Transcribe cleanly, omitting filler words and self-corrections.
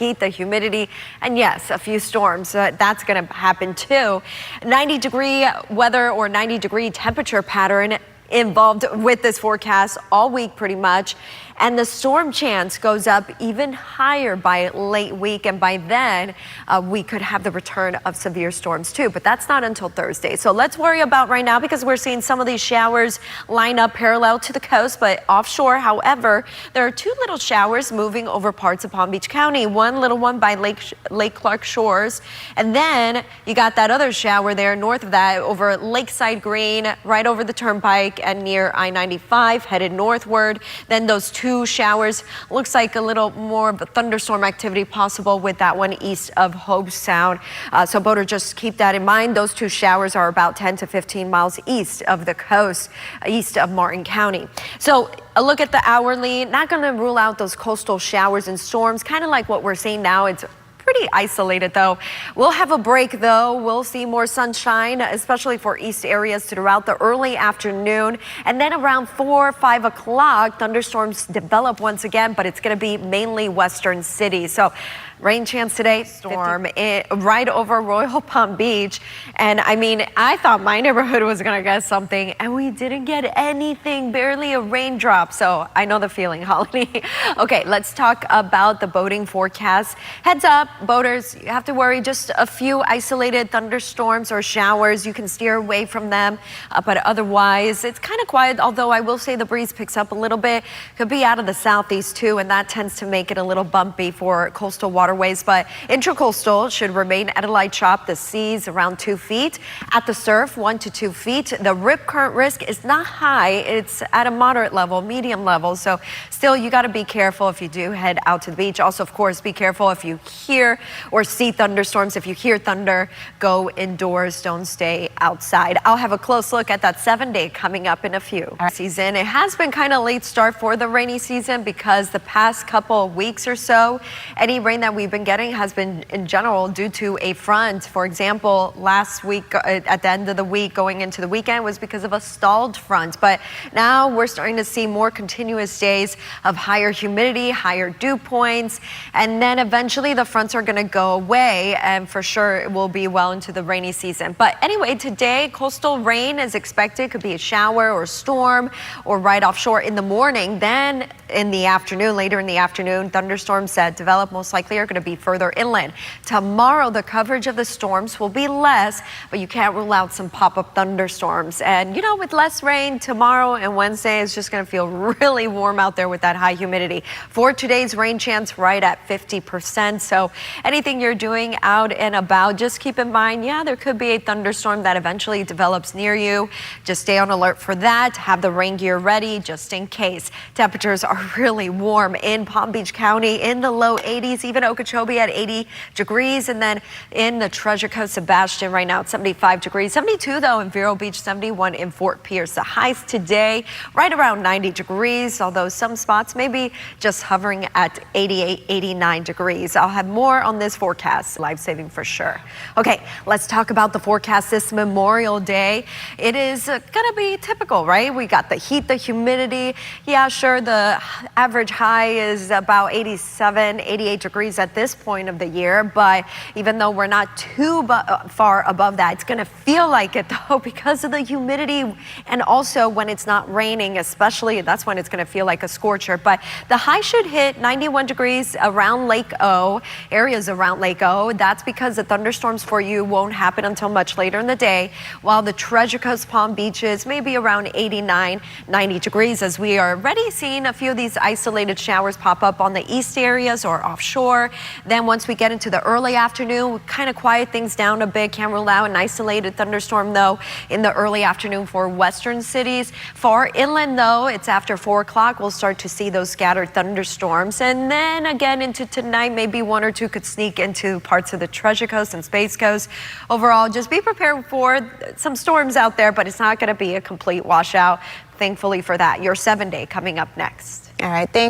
heat, the humidity, and yes, a few storms. That's going to happen too. 90-degree weather or 90-degree temperature pattern involved with this forecast all week pretty much. And the storm chance goes up even higher by late week. And by then, we could have the return of severe storms too. But that's not until Thursday. So let's worry about right now because we're seeing some of these showers line up parallel to the coast, but offshore. However, there are two little showers moving over parts of Palm Beach County. One little one by Lake Clark Shores. And then you got that other shower there north of that over Lakeside Green, right over the turnpike and near I-95 headed northward. Then those two showers, looks like a little more of a thunderstorm activity possible with that one east of Hobe Sound. So boaters, just keep that in mind. Those two showers are about 10 to 15 miles east of the coast, east of Martin County. So a look at the hourly, not going to rule out those coastal showers and storms, kind of like what we're seeing now. It's pretty isolated though. We'll have a break though. We'll see more sunshine, especially for east areas throughout the early afternoon. And then around 4 or 5 o'clock, thunderstorms develop once again, but it's going to be mainly western cities. So rain chance today, storm right over Royal Palm Beach. And I mean, I thought my neighborhood was going to get something and we didn't get anything, barely a raindrop. So I know the feeling, Holly. Okay, let's talk about the boating forecast. Heads up, boaters, you have to worry just a few isolated thunderstorms or showers. You can steer away from them, but otherwise it's kind of quiet. Although I will say the breeze picks up a little bit. Could be out of the southeast too, and that tends to make it a little bumpy for coastal waterways. But intracoastal should remain at a light chop. The seas around 2 feet. At the surf, 1 to 2 feet. The rip current risk is not high. It's at a moderate level, medium level. So still, you got to be careful if you do head out to the beach. Also, of course, be careful if you hear or see thunderstorms. If you hear thunder, go indoors. Don't stay outside. I'll have a close look at that 7-day coming up in a few. Season. It has been kind of late start for the rainy season because the past couple of weeks or so, any rain that we've been getting has been in general due to a front. For example, last week at the end of the week going into the weekend was because of a stalled front. But now we're starting to see more continuous days of higher humidity, higher dew points, and then eventually the fronts are going to go away, and for sure it will be well into the rainy season. But anyway, today coastal rain is expected. Could be a shower or storm or right offshore in the morning. Then in the afternoon, later in the afternoon, thunderstorms that develop most likely are going to be further inland. Tomorrow, the coverage of the storms will be less, but you can't rule out some pop-up thunderstorms. And you know, with less rain tomorrow and Wednesday, it's just going to feel really warm out there with that high humidity. For today's rain chance right at 50%. So anything you're doing out and about, just keep in mind, yeah, there could be a thunderstorm that eventually develops near you. Just stay on alert for that. Have the rain gear ready just in case. Temperatures are really warm in Palm Beach County in the low 80s, even Okeechobee at 80 degrees. And then in the Treasure Coast, Sebastian right now at 75 degrees, 72 though in Vero Beach, 71 in Fort Pierce. The highs today right around 90 degrees, although some spots may be just hovering at 88, 89 degrees. I'll have more on this forecast, life-saving for sure. Okay, let's talk about the forecast this Memorial Day. It is going to be typical, right? We got the heat, the humidity. Yeah, sure, the average high is about 87, 88 degrees at this point of the year, but even though we're not too far above that, it's going to feel like it though because of the humidity, and also when it's not raining, especially, that's when it's going to feel like a scorcher. But the high should hit 91 degrees around Lake O, areas around Lake O. That's because the thunderstorms for you won't happen until much later in the day, while the Treasure Coast Palm Beaches may be around 89, 90 degrees, as we are already seeing a few of these isolated showers pop up on the east areas or offshore. Then once we get into the early afternoon, we kind of quiet things down a bit. Can't rule out an isolated thunderstorm though in the early afternoon for western cities. Far inland though, it's after 4 o'clock, we'll start to see those scattered thunderstorms. And then again into tonight, maybe 1 or 2 could sneak into parts of the Treasure Coast and Space Coast. Overall, just be prepared for some storms out there, but it's not going to be a complete washout. Thankfully for that. Your 7-day coming up next. All right, thanks.